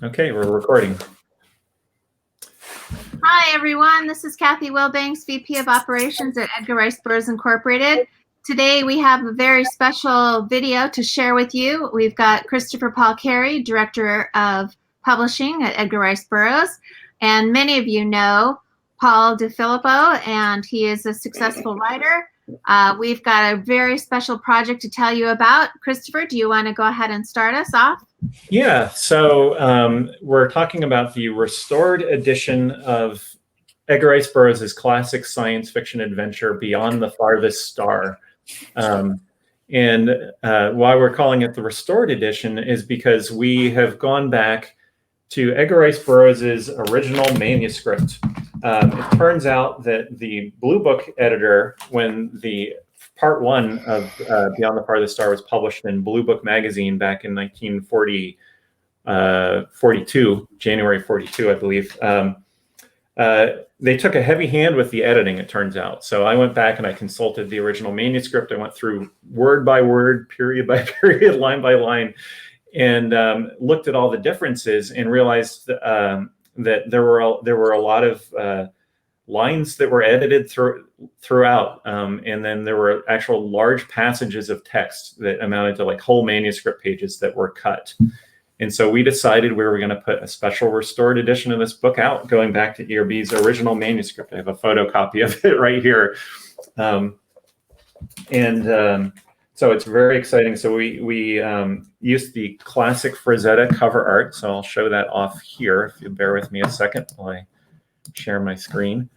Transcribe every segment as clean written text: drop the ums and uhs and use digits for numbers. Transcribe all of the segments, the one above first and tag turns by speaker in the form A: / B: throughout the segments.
A: Okay, we're recording.
B: Hi, everyone. This is Cathy Wilbanks, VP of Operations at Edgar Rice Burroughs Incorporated. Today, we have a very special video to share with you. We've got Christopher Paul Carey, Director of Publishing at Edgar Rice Burroughs. And many of you know Paul Di Filippo, and he is a successful writer. We've got a very special project to tell you about. Christopher, do you want to go ahead and start us off?
A: Yeah, so we're talking about the restored edition of Edgar Rice Burroughs' classic science fiction adventure, Beyond the Farthest Star. And why we're calling it the restored edition is because we have gone back to Edgar Rice Burroughs' original manuscript. It turns out that the Blue Book editor, when the part one of Beyond the Farthest Star was published in Blue Book magazine back in 1942, January 42, I believe. They took a heavy hand with the editing, it turns out. So I went back and I consulted the original manuscript. I went through word by word, period by period, line by line, and looked at all the differences and realized that there were a lot of lines that were edited throughout, and then there were actual large passages of text that amounted to like whole manuscript pages that were cut. And so we decided we were going to put a special restored edition of this book out, going back to ERB's original manuscript. I have a photocopy of it right here. So it's very exciting. So we used the classic Frazetta cover art. So I'll show that off here. If you bear with me a second while I share my screen.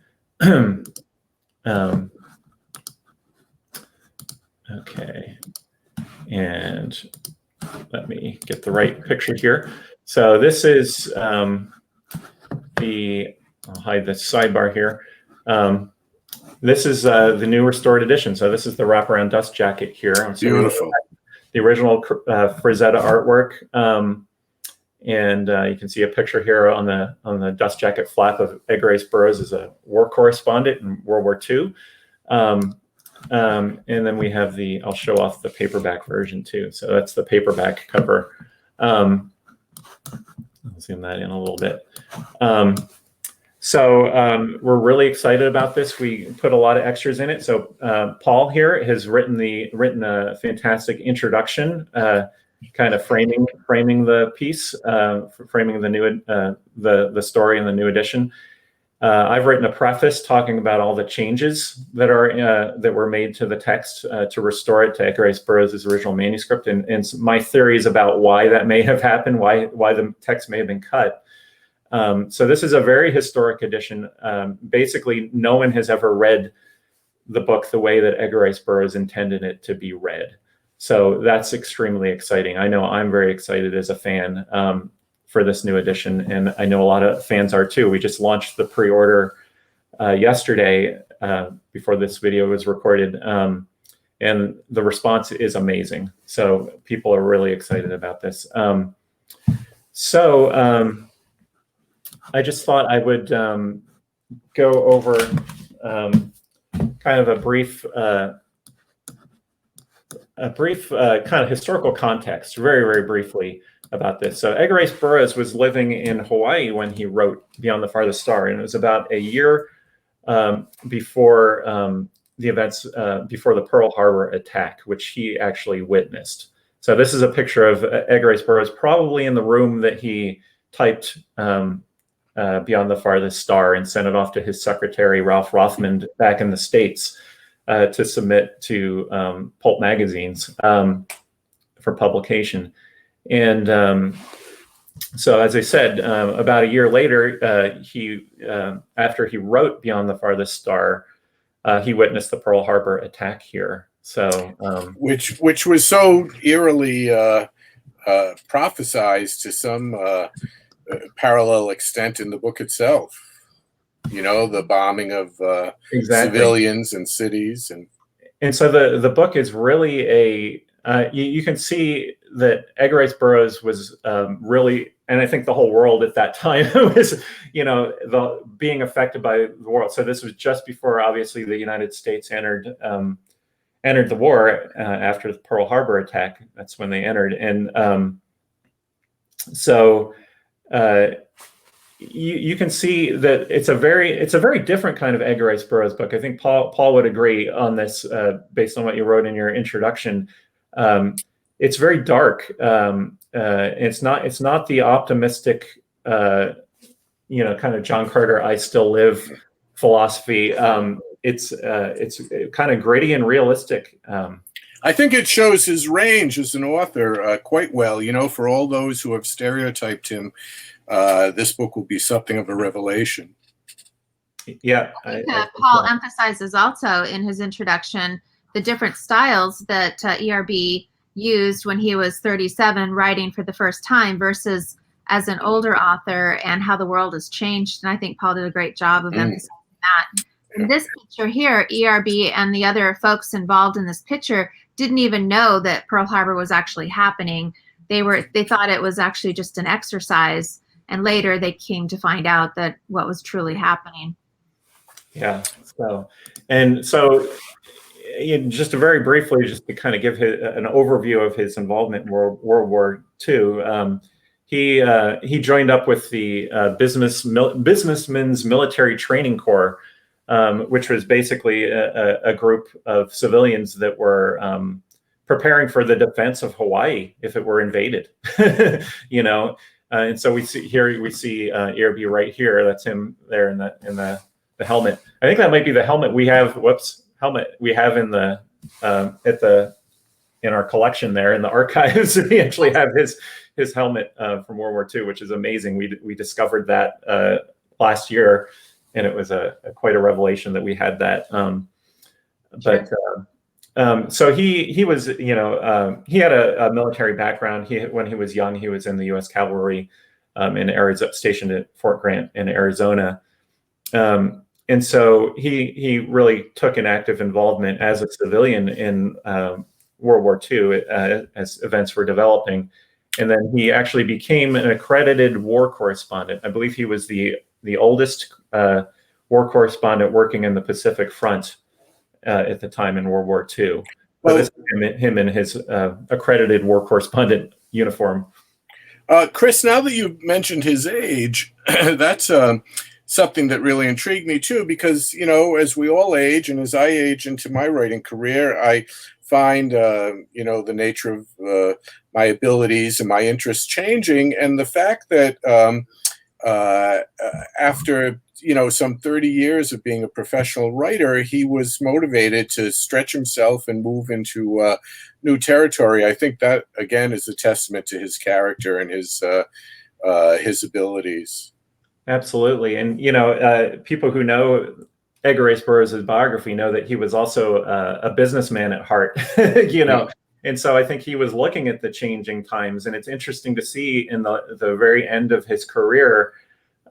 A: Okay, and let me get the right picture here. So this is I'll hide the sidebar here. This is the new restored edition. So this is the wraparound dust jacket here. So
C: beautiful.
A: The original Frazetta artwork. And you can see a picture here on the dust jacket flap of Edgar Rice Burroughs as a war correspondent in World War II. And then we have I'll show off the paperback version too. So that's the paperback cover. I'll zoom that in a little bit. We're really excited about this. We put a lot of extras in it. So Paul here has written a fantastic introduction, kind of framing the piece, framing the new the story in the new edition. I've written a preface talking about all the changes that were made to the text to restore it to Edgar Rice Burroughs' original manuscript, and my theories about why that may have happened, why the text may have been cut. So this is a very historic edition. Basically, no one has ever read the book the way that Edgar Rice Burroughs intended it to be read. So that's extremely exciting. I know I'm very excited as a fan for this new edition, and I know a lot of fans are too. We just launched the pre-order yesterday before this video was recorded, and the response is amazing. So people are really excited about this. I just thought I would go over kind of a brief kind of historical context, very, very briefly about this. So Edgar Rice Burroughs was living in Hawaii when he wrote Beyond the Farthest Star, and it was about a year before the events, before the Pearl Harbor attack, which he actually witnessed. So this is a picture of Edgar Rice Burroughs, probably in the room that he typed Beyond the Farthest Star and sent it off to his secretary, Ralph Rothman, back in the States to submit to pulp magazines for publication. And so, as I said, about a year later, after he wrote Beyond the Farthest Star, he witnessed the Pearl Harbor attack here. So,
C: which was so eerily prophesized to some parallel extent in the book itself. You know, the bombing of civilians and cities,
A: and so the book is really you can see that Edgar Rice Burroughs was really, and I think the whole world at that time was, being affected by the world. So this was just before, obviously, the United States entered the war after the Pearl Harbor attack. That's when they entered, and you can see that it's a very different kind of Edgar Rice Burroughs book. I think Paul would agree on this based on what you wrote in your introduction. It's very dark. It's not the optimistic, kind of John Carter I still live philosophy. It's kind of gritty and realistic.
C: I think it shows his range as an author quite well. For all those who have stereotyped him, this book will be something of a revelation.
A: Yeah.
B: Paul emphasizes also in his introduction the different styles that ERB used when he was 37 writing for the first time versus as an older author, and how the world has changed. And I think Paul did a great job of emphasizing that. In this picture here, ERB and the other folks involved in this picture didn't even know that Pearl Harbor was actually happening. They thought it was actually just an exercise, and later they came to find out that what was truly happening.
A: Yeah. So just to very briefly, just to kind of give an overview of his involvement in World War II. He joined up with the Businessmen's Military Training Corps, which was basically a group of civilians that were preparing for the defense of Hawaii if it were invaded. And so we see ERB right here. That's him there in the helmet. I think that might be the helmet we have. Helmet we have in our collection there in the archives. We actually have his helmet from World War II, which is amazing. We discovered that last year, and it was quite a revelation that we had that. So he was, he had a military background. When he was young, he was in the U.S. Cavalry in Arizona, stationed at Fort Grant in Arizona. And so he really took an active involvement as a civilian in World War II as events were developing. And then he actually became an accredited war correspondent. I believe he was the oldest war correspondent working in the Pacific Front at the time in World War II. Well, this is him in his accredited war correspondent uniform.
C: Chris, now that you've mentioned his age, that's something that really intrigued me too, because, as we all age and as I age into my writing career, I find, the nature of my abilities and my interests changing. And the fact that after, some 30 years of being a professional writer, he was motivated to stretch himself and move into new territory. I think that, again, is a testament to his character and his abilities.
A: Absolutely. And, people who know Edgar Rice Burroughs' biography know that he was also a businessman at heart, And so I think he was looking at the changing times. And it's interesting to see in the very end of his career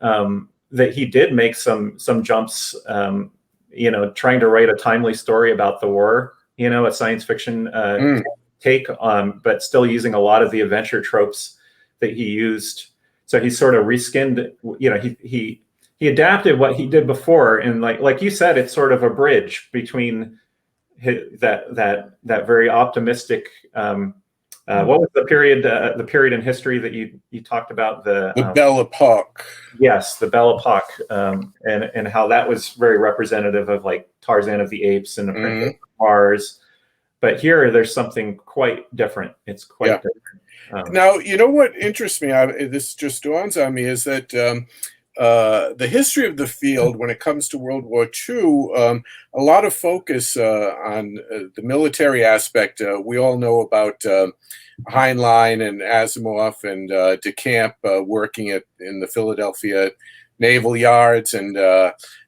A: that he did make some jumps, trying to write a timely story about the war, a science fiction take on, but still using a lot of the adventure tropes that he used. So he sort of reskinned, he adapted what he did before. And like you said, it's sort of a bridge between that very optimistic, what was the period in history that you talked about? The
C: Belle Epoque.
A: Yes, the Belle Epoque, and how that was very representative of like Tarzan of the Apes and the Princess of Mars. But here, there's something quite different. It's quite different.
C: Now, what interests me, this just dawns on me, is that the history of the field when it comes to World War II, a lot of focus on the military aspect. We all know about Heinlein and Asimov and DeCamp working in the Philadelphia Naval Yards, and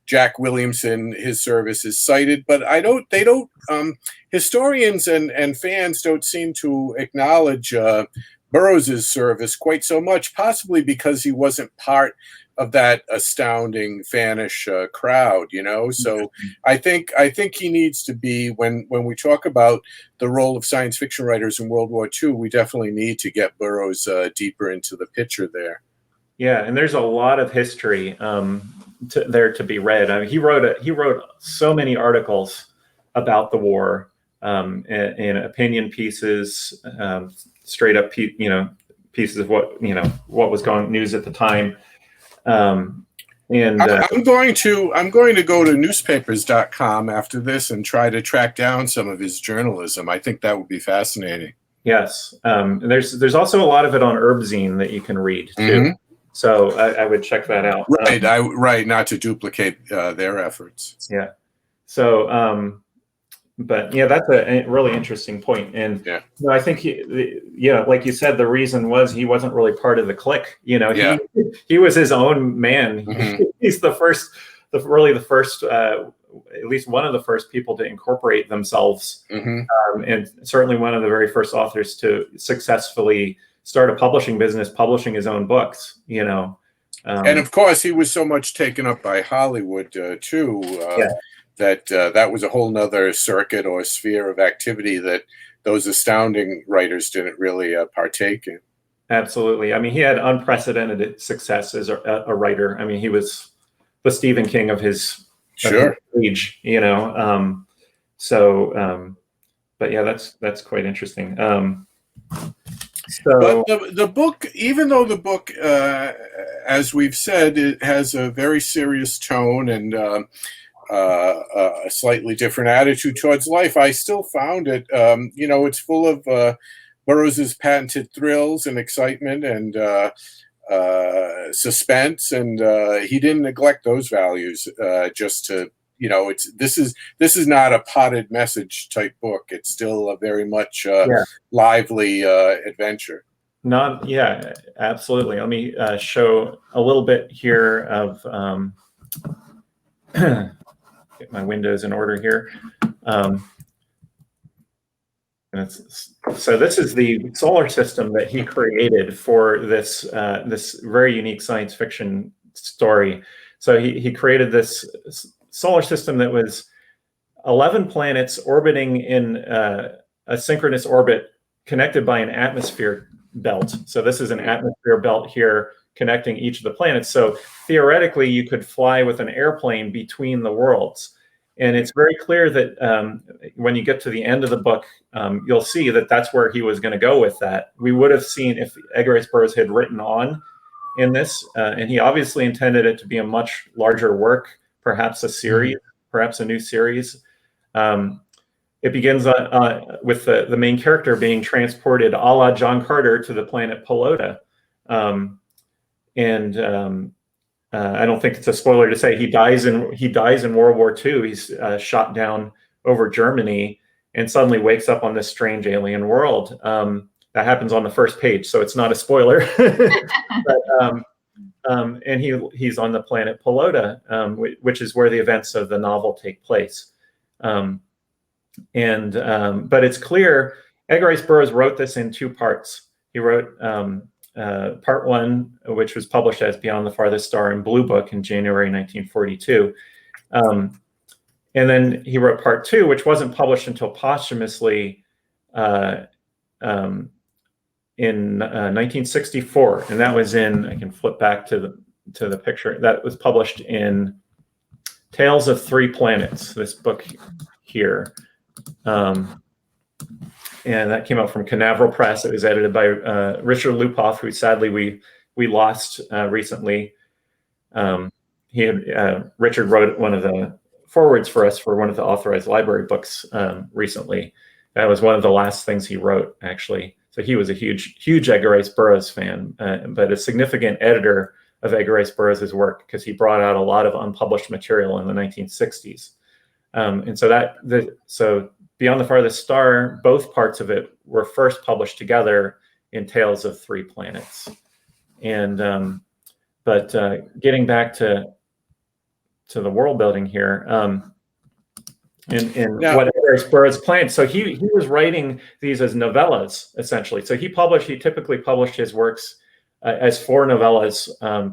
C: Jack Williamson, his service is cited, but historians and fans don't seem to acknowledge Burroughs' service quite so much, possibly because he wasn't part of that astounding fanish crowd, So I think he needs to be, when we talk about the role of science fiction writers in World War II, we definitely need to get Burroughs deeper into the picture there.
A: Yeah, and there's a lot of history there to be read. I mean, he wrote so many articles about the war, in opinion pieces, straight up, pieces of what was going news at the time.
C: I'm going to go to newspapers.com after this and try to track down some of his journalism. I think that would be fascinating.
A: Yes, there's also a lot of it on Herbzine that you can read too.
C: Mm-hmm.
A: So I would check that out.
C: Right, not to duplicate their efforts.
A: Yeah. So, but yeah, that's a really interesting point. And I think like you said, the reason was he wasn't really part of the clique. He was his own man.
C: Mm-hmm.
A: He's the first, at least one of the first people to incorporate themselves, and certainly one of the very first authors to successfully start a publishing business, publishing his own books. And
C: of course, he was so much taken up by Hollywood too. That was a whole nother circuit or sphere of activity that those astounding writers didn't really partake in.
A: Absolutely. I mean, he had unprecedented success as a writer. I mean, he was the Stephen King of his age, but yeah, that's quite interesting.
C: But the book, even though the book, as we've said, it has a very serious tone and a slightly different attitude towards life, I still found it, it's full of Burroughs's patented thrills and excitement and suspense, and he didn't neglect those values just to, this is not a potted message type book. It's still a very much lively adventure.
A: Absolutely. Let me show a little bit here of get my windows in order here. So this is the solar system that he created for this very unique science fiction story. So he created this solar system that was 11 planets orbiting in a synchronous orbit connected by an atmosphere belt. So this is an atmosphere belt here connecting each of the planets. So theoretically, you could fly with an airplane between the worlds. And it's very clear that when you get to the end of the book, you'll see that that's where he was going to go with that. We would have seen if Edgar Rice Burroughs had written on in this, and he obviously intended it to be a much larger work, perhaps a series, perhaps a new series. It begins with the main character being transported a la John Carter to the planet Pelota. I don't think it's a spoiler to say he dies in World War II. He's shot down over Germany and suddenly wakes up on this strange alien world. That happens on the first page, so it's not a spoiler. And he's on the planet Pelota, which is where the events of the novel take place. But it's clear Edgar Rice Burroughs wrote this in two parts. He wrote part one, which was published as Beyond the Farthest Star in Blue Book in January 1942. And then he wrote part two, which wasn't published until posthumously in 1964. And that was I can flip back to the picture, that was published in Tales of Three Planets, this book here. And that came out from Canaveral Press. It was edited by Richard Lupoff, who sadly we lost recently. Richard wrote one of the forwards for us for one of the authorized library books recently. That was one of the last things he wrote, actually. So he was a huge Edgar Rice Burroughs fan, but a significant editor of Edgar Rice Burroughs' work because he brought out a lot of unpublished material in the 1960s. And so Beyond the Farthest Star, both parts of it were first published together in Tales of Three Planets. And but getting back to the world building here, what Edgar Rice Burroughs planned. So he was writing these as novellas, essentially. So he typically published his works as 4 novellas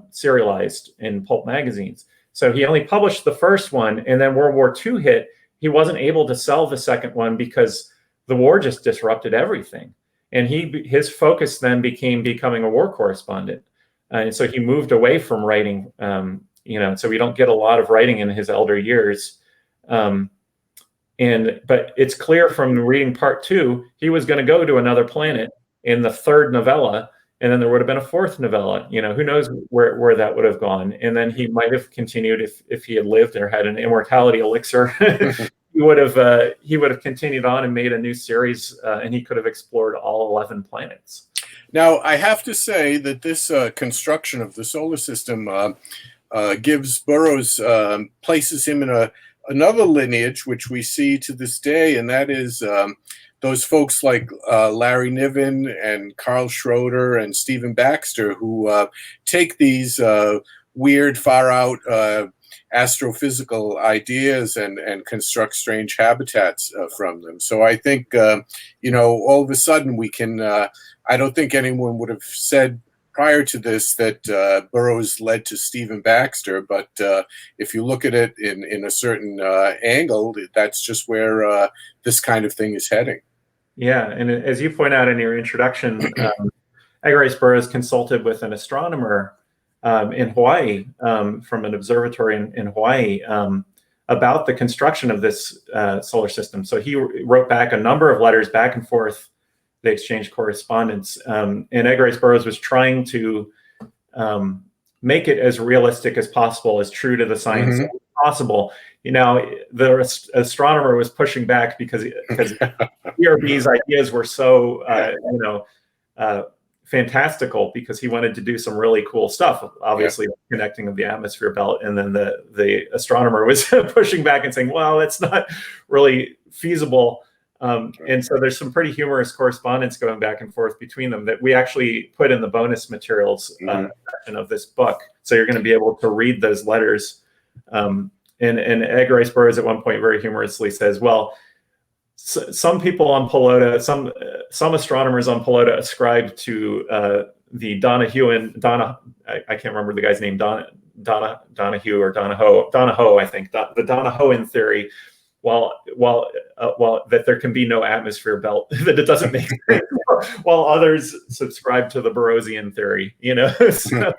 A: serialized in pulp magazines. So he only published the first one, and then World War II hit. He wasn't able to sell the second one because the war just disrupted everything. And his focus then became becoming a war correspondent. And so he moved away from writing, so we don't get a lot of writing in his elder years. But it's clear from reading part 2, he was going to go to another planet in the third novella. and then there would have been a fourth novella. Who knows where that would have gone. And then he might have continued if he had lived or had an immortality elixir. He would have continued on and made a new series, and he could have explored all 11 planets.
C: Now, I have to say that this construction of the solar system gives Burroughs, places him in another lineage, which we see to this day, and that is those folks like Larry Niven and Carl Schroeder and Stephen Baxter, who take these weird, far-out astrophysical ideas and construct strange habitats from them. So I think, all of a sudden we can, I don't think anyone would have said prior to this that Burroughs led to Stephen Baxter, but if you look at it in a certain angle, that's just where this kind of thing is heading.
A: Yeah, and as you point out in your introduction, Edgar Rice Burroughs consulted with an astronomer in Hawaii, from an observatory in Hawaii, about the construction of this solar system. So he wrote back a number of letters back and forth. They exchanged correspondence, and Edgar Rice Burroughs was trying to make it as realistic as possible, as true to the science as possible. The astronomer was pushing back because ERB's ideas were so fantastical, because he wanted to do some really cool stuff, obviously connecting of the atmosphere belt. And then the astronomer was pushing back and saying, well, it's not really feasible. And so there's some pretty humorous correspondence going back and forth between them that we actually put in the bonus materials section of this book. So you're going to be able to read those letters. And Edgar Rice Burroughs at one point very humorously says, well, some people on Pelota, some astronomers on Pelota ascribe to the I can't remember the guy's name, Donahue or Donahoe, I think, the Donahoean theory, while that there can be no atmosphere belt, that it doesn't make sense, while others subscribe to the Burroughsian theory, So.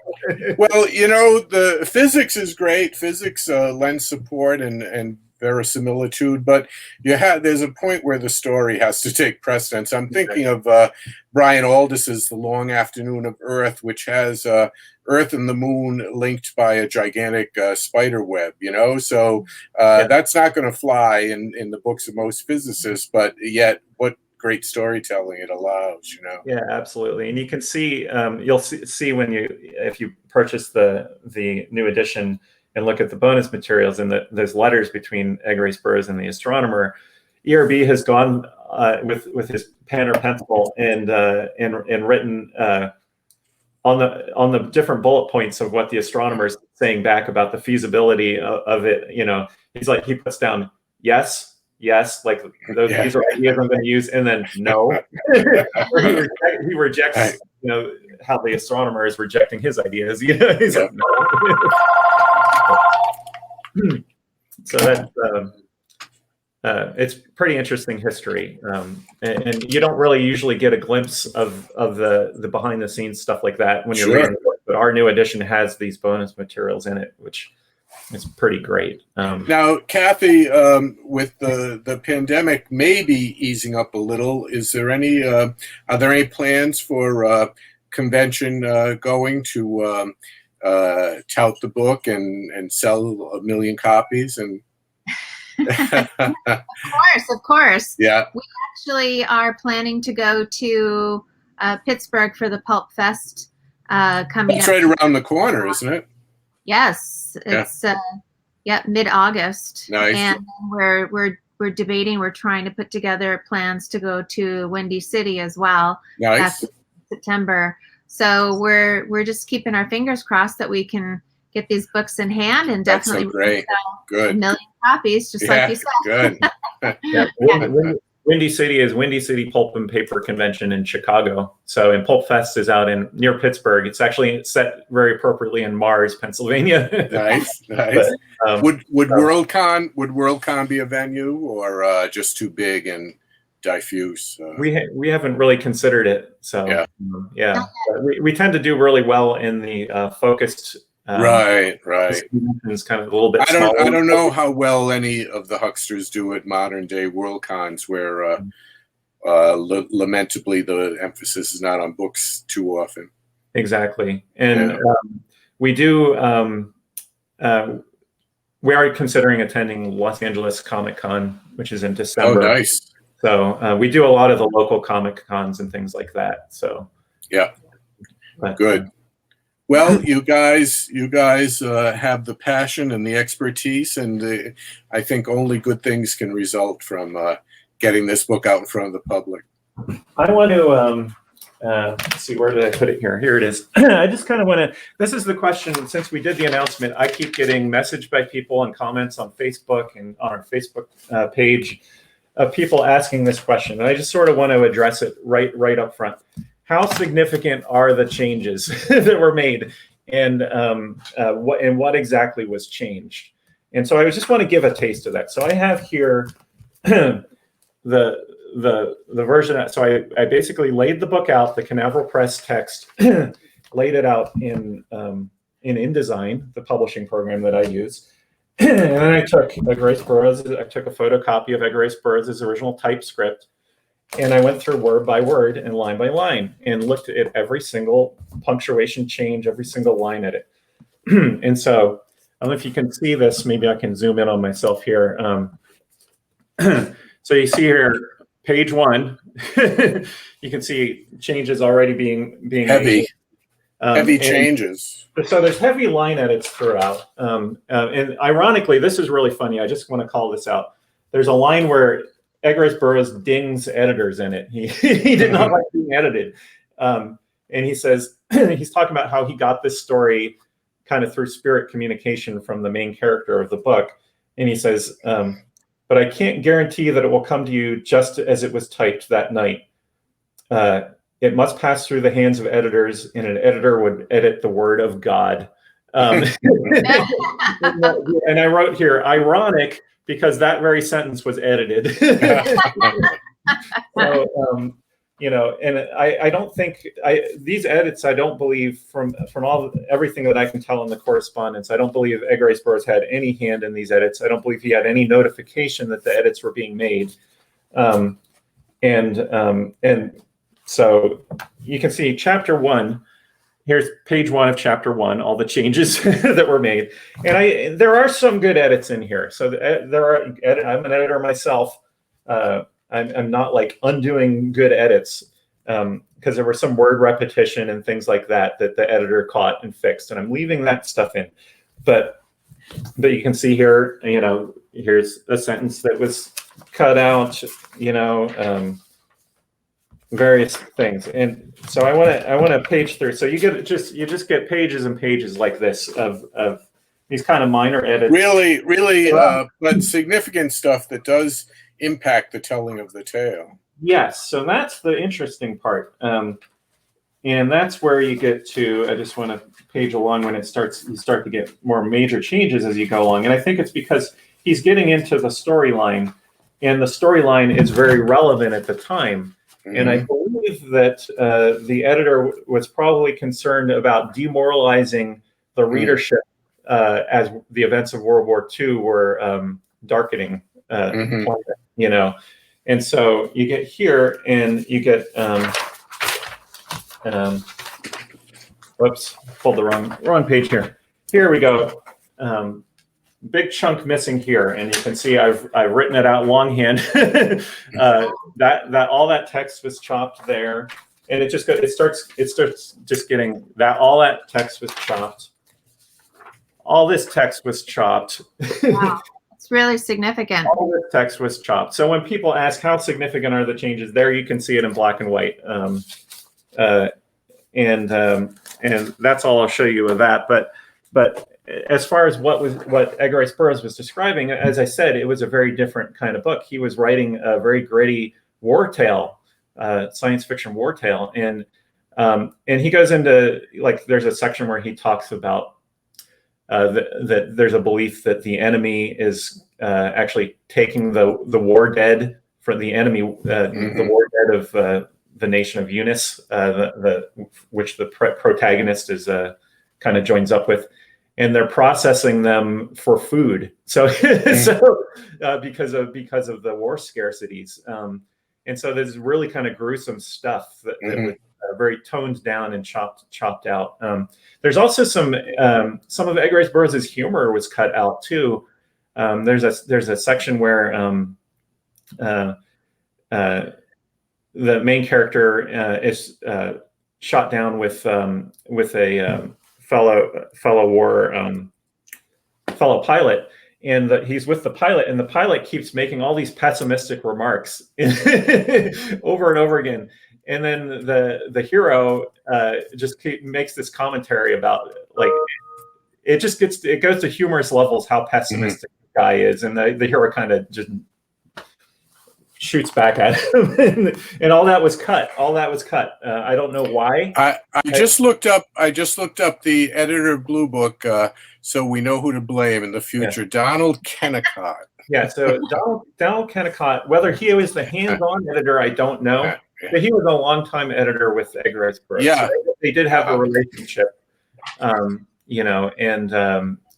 C: Well, the physics is great. Physics lends support and verisimilitude, but there's a point where the story has to take precedence. I'm thinking of Brian Aldiss's The Long Afternoon of Earth, which has Earth and the moon linked by a gigantic spider web, so that's not going to fly in the books of most physicists, but yet what great storytelling it allows,
A: Yeah, absolutely. And you can see, you'll see if you purchase the new edition and look at the bonus materials and there's letters between Edgar Rice Burroughs and the astronomer. ERB has gone with his pen or pencil and written on the different bullet points of what the astronomer is saying back about the feasibility of it. He puts down yes, like these are ideas I'm going to use, and then no. He rejects how the astronomer is rejecting his ideas. He's like, no. So that's it's pretty interesting history, and you don't really usually get a glimpse of the behind the scenes stuff like that when you're reading the book. But our new edition has these bonus materials in it, which is pretty great.
C: Now, Cathy, with the pandemic maybe easing up a little, are there any plans for convention going to tout the book and sell 1 million copies? And
B: Of course.
C: Yeah.
B: We actually are planning to go to Pittsburgh for the Pulp Fest coming
C: It's
B: up.
C: right around the corner, isn't it?
B: Yes, it's mid-August.
C: Nice.
B: And we're debating. We're trying to put together plans to go to Windy City as well.
C: Nice.
B: After September. So we're just keeping our fingers crossed that we can get these books in hand, and definitely
C: That's so great.
B: sell 1 million copies, just like you said.
C: Good.
A: Windy City is Windy City Pulp and Paper Convention in Chicago. So, and Pulp Fest is out near Pittsburgh. It's actually set very appropriately in Mars, Pennsylvania.
C: Nice.
A: But,
C: would Worldcon be a venue, or just too big and diffuse?
A: We haven't really considered it. So yeah. We tend to do really well in the focused.
C: Right.
A: It's kind of a little bit.
C: I don't know how well any of the hucksters do at modern day Worldcons, where lamentably, the emphasis is not on books too often.
A: Exactly. And we do, we are considering attending Los Angeles Comic Con, which is in December.
C: Oh, nice.
A: So we do a lot of the local Comic Cons and things like that. So
C: yeah,
A: but,
C: good. Well, you guys have the passion and the expertise, and I think only good things can result from getting this book out in front of the public.
A: I want to let's see, where did I put it here? Here it is. I just kind of want to, this is the question, since we did the announcement, I keep getting messaged by people and comments on Facebook and on our Facebook page of people asking this question. And I just sort of want to address it right up front. How significant are the changes that were made, and what exactly was changed? And so I just want to give a taste of that. So I have here the version. So I basically laid the book out, the Canaveral Press text, laid it out in InDesign, the publishing program that I use. And then I took Edgar Rice Burroughs. I took a photocopy of Edgar Rice Burroughs' original typescript, and I went through word by word and line by line and looked at every single punctuation change, every single line edit. And so I don't know if you can see this. Maybe I can zoom in on myself here. So you see here, page 1, you can see changes already being
C: heavy. Heavy changes.
A: So there's heavy line edits throughout. And ironically, this is really funny. I just want to call this out. There's a line where Edgar Rice Burroughs dings editors in it. He did not like being edited. And he says, he's talking about how he got this story kind of through spirit communication from the main character of the book. And he says, but I can't guarantee that it will come to you just as it was typed that night. It must pass through the hands of editors, and an editor would edit the word of God. And I wrote here, ironic, because that very sentence was edited. So, you know, and I don't think these edits, I don't believe from everything that I can tell in the correspondence, I don't believe Edgar Rice Burroughs had any hand in these edits. I don't believe he had any notification that the edits were being made. And so you can see chapter 1. Here's page 1 of chapter 1, all the changes that were made. And there are some good edits in here. So I'm an editor myself. I'm not like undoing good edits because there were some word repetition and things like that the editor caught and fixed. And I'm leaving that stuff in. But you can see here, you know, here's a sentence that was cut out, you know, various things. And so I want to page through. So you just get pages and pages like this of these kind of minor edits. Really,
C: but significant stuff that does impact the telling of the tale.
A: Yes, so that's the interesting part. And that's where you get to, I just want to page along when you start to get more major changes as you go along. And I think it's because he's getting into the storyline, and the storyline is very relevant at the time. Mm-hmm. And I believe that the editor was probably concerned about demoralizing the readership as the events of World War II were darkening, you know. And so you get here, and you get, whoops, pulled the wrong page here. Here we go. Big chunk missing here, and you can see I've written it out longhand. that all that text was chopped there, and it starts just getting that all that text was chopped. All this text was chopped.
B: Wow, it's really significant.
A: All this text was chopped. So when people ask how significant are the changes, there you can see it in black and white. And that's all I'll show you of that. But as far as what Edgar Rice Burroughs was describing, as I said, it was a very different kind of book. He was writing a very gritty war tale, science fiction war tale, and he goes into, like, there's a section where he talks about that there's a belief that the enemy is actually taking the war dead from the enemy, the war dead of the nation of Eunice, which the protagonist is kind of joins up with. And they're processing them for food. So, because of the war scarcities, And so there's really kind of gruesome stuff that was very toned down and chopped out. There's also some of Edgar Rice Burroughs' humor was cut out too. There's a section where the main character is shot down with a fellow pilot, and he's with the pilot, and the pilot keeps making all these pessimistic remarks over and over again. And then the hero just makes this commentary about, like, it goes to humorous levels how pessimistic the guy is, and the hero kind of just shoots back at him, and all that was cut. I don't know why.
C: I just looked up the editor of Blue Book, so we know who to blame in the future. Donald Kennicott.
A: Yeah, so Donald Kennicott, whether he was the hands-on editor, I don't know, but he was a longtime editor with Edgar Rice Burroughs.
C: Yeah,
A: so they did have a relationship, and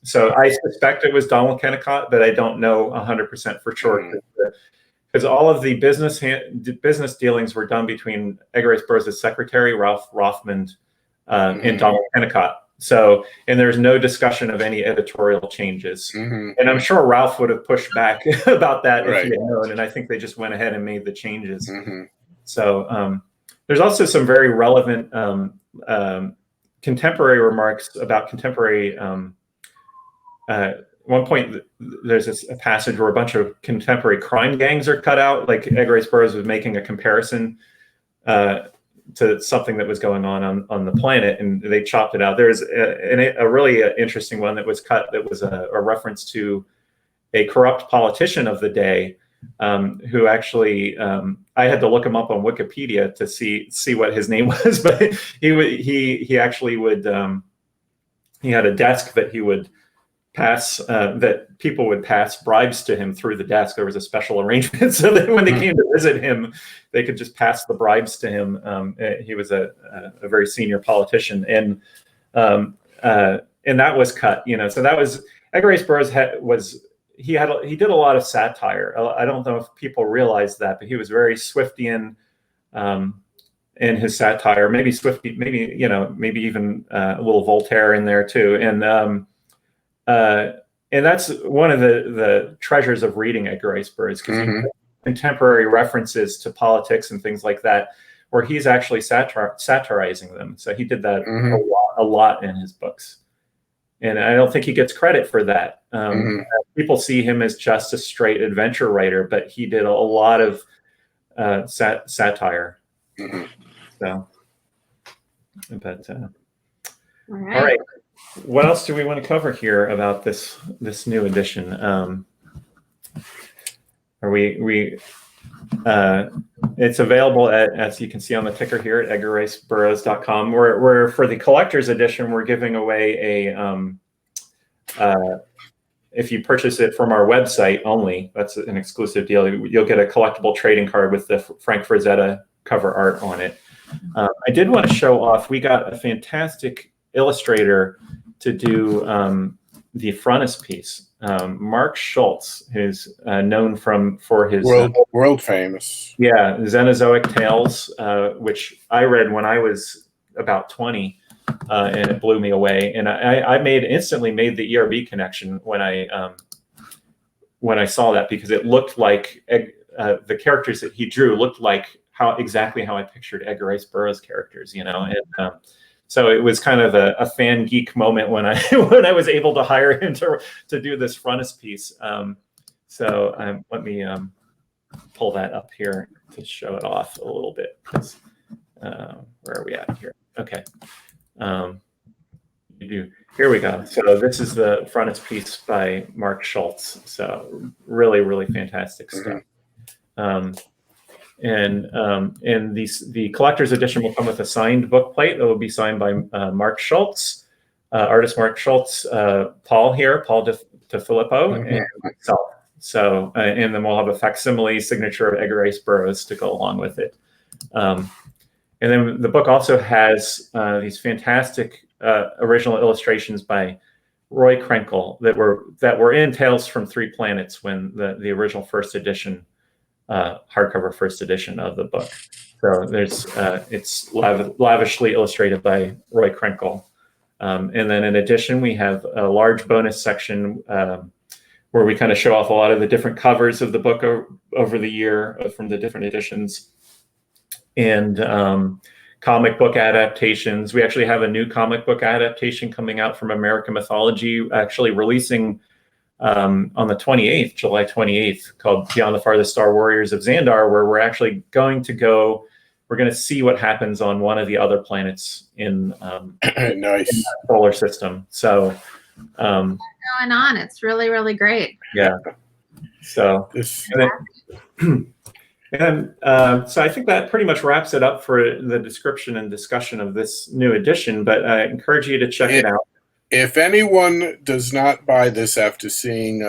A: so I suspect it was Donald Kennicott, but I don't know 100% for sure. Because all of the business dealings were done between Edgar Rice Burroughs' secretary, Ralph Rothman, and Donald Kennicott. So, and there's no discussion of any editorial changes. And I'm sure Ralph would have pushed back about that if he had known. And I think they just went ahead and made the changes. So there's also some very relevant contemporary remarks about contemporary. At one point, there's a passage where a bunch of contemporary crime gangs are cut out. Like Edgar Rice Burroughs was making a comparison to something that was going on the planet, and they chopped it out. There's a really interesting one that was cut that was a reference to a corrupt politician of the day who actually, I had to look him up on Wikipedia to see what his name was, but he actually would, he had a desk that he would pass, that people would pass bribes to him through the desk. There was a special arrangement so that when they came to visit him, they could just pass the bribes to him. He was a very senior politician, and that was cut. So that was Edgar Rice Burroughs he did a lot of satire. I don't know if people realize that, but he was very Swiftian in his satire. Maybe Swifty, maybe even a little Voltaire in there too, and that's one of the treasures of reading Edgar Rice Burroughs, because he contemporary references to politics and things like that, where he's actually satirizing them. So he did that a lot in his books, and I don't think he gets credit for that. People see him as just a straight adventure writer, but he did a lot of satire. So, but all right. What else do we want to cover here about this new edition? It's available as you can see on the ticker here at edgarriceburroughs.com. We're for the collector's edition, we're giving away if you purchase it from our website only, that's an exclusive deal. You'll get a collectible trading card with the Frank Frazetta cover art on it. I did want to show off, we got a fantastic illustrator to do the frontispiece. Mark Schultz, who's known for his
C: world famous,
A: Xenozoic Tales, which I read when I was about 20, and it blew me away. And I instantly made the ERB connection when I saw that, because it looked like the characters that he drew looked like exactly how I pictured Edgar Rice Burroughs characters, and so it was kind of a fan geek moment when I was able to hire him to do this frontispiece. So let me pull that up here to show it off a little bit. Where are we at here? Okay. Here we go. So this is the frontispiece by Mark Schultz. So really, really fantastic stuff. And the collector's edition will come with a signed book plate that will be signed by Mark Schultz, artist Mark Schultz, Paul Di Filippo, and myself. So, and then we'll have a facsimile signature of Edgar Rice Burroughs to go along with it. And then the book also has these fantastic original illustrations by Roy Krenkel that were in Tales from Three Planets when the original first edition hardcover first edition of the book. So there's it's lavishly illustrated by Roy Krenkel. And then in addition, we have a large bonus section where we kind of show off a lot of the different covers of the book over the year from the different editions, and comic book adaptations. We actually have a new comic book adaptation coming out from American Mythology, actually releasing on the 28th, July 28th, called Beyond the Farthest Star, Warriors of Xandar, where we're actually going to see what happens on one of the other planets in,
C: Nice.
A: in the solar system. So
B: going on. It's really, really great.
A: Yeah. So, so I think that pretty much wraps it up for the description and discussion of this new edition, but I encourage you to check it out.
C: If anyone does not buy this after seeing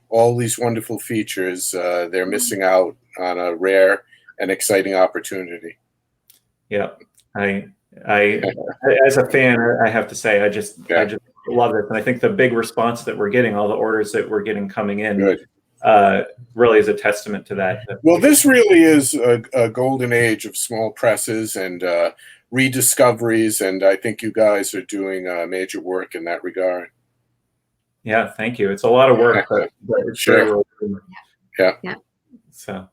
C: all these wonderful features, they're missing out on a rare and exciting opportunity.
A: Yeah. I as a fan, I have to say, I just love it. And I think the big response that we're getting, all the orders that we're getting coming in, really is a testament to that.
C: Well, this really is a golden age of small presses and rediscoveries, and I think you guys are doing major work in that regard.
A: Yeah, thank you. It's a lot of work, but it's
C: sure.
B: Yeah.
A: So.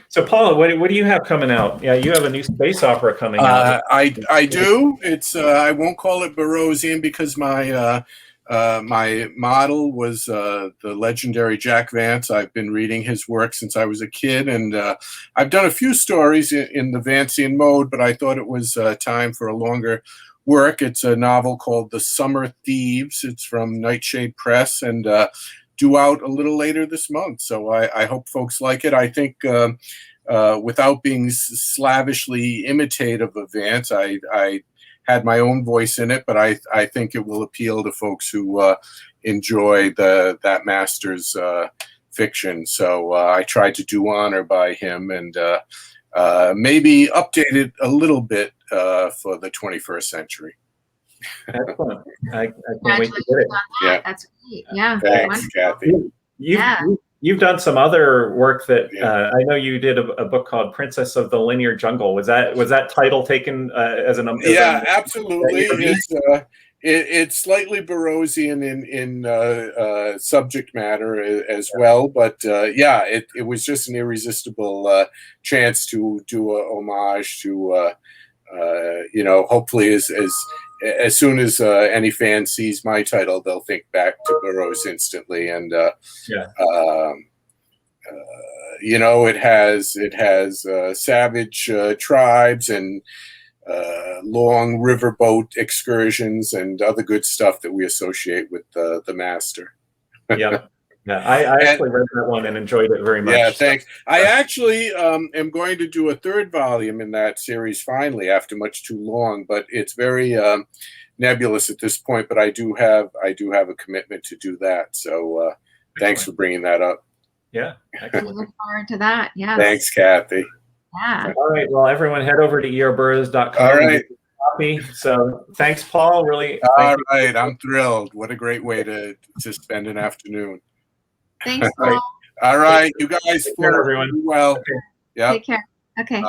A: So Paula, what do you have coming out? Yeah, you have a new space opera coming out.
C: I do. It's I won't call it Burroughsian because my my model was the legendary Jack Vance. I've been reading his work since I was a kid, and I've done a few stories in the Vancian mode, but I thought it was time for a longer work. It's a novel called The Summer Thieves. It's from Nightshade Press, and due out a little later this month. So I hope folks like it. I think without being slavishly imitative of Vance, I had my own voice in it, but I think it will appeal to folks who enjoy that master's fiction. So I tried to do honor by him and maybe update it a little bit for the 21st century.
A: Excellent. I can't wait to get it.
C: Yeah.
B: That's great. Yeah.
C: Thanks, Cathy.
A: You've done some other work that I know you did a book called Princess of the Linear Jungle. Was that title taken as an
C: absolutely. It's slightly Burroughsian in subject matter as well, but it was just an irresistible chance to do a homage to hopefully as soon as any fan sees my title, they'll think back to Burroughs instantly. And it has savage tribes and long riverboat excursions and other good stuff that we associate with the master.
A: Yeah. I actually read that one and enjoyed it very much.
C: Yeah, thanks. I actually am going to do a third volume in that series finally after much too long, but it's very nebulous at this point. But I do have a commitment to do that. So thanks for bringing that up.
A: Yeah,
B: we look forward to that. Yeah.
C: Thanks, Cathy.
B: Yeah.
A: All right. Well, everyone, head over to eoburrows.com.
C: All right.
A: So thanks, Paul. Really.
C: All right. I'm thrilled. What a great way to spend an afternoon.
B: Thanks, Paul.
C: All right. You guys,
A: take care, everyone.
C: Well.
A: Okay.
C: Yeah.
B: Take care. Okay.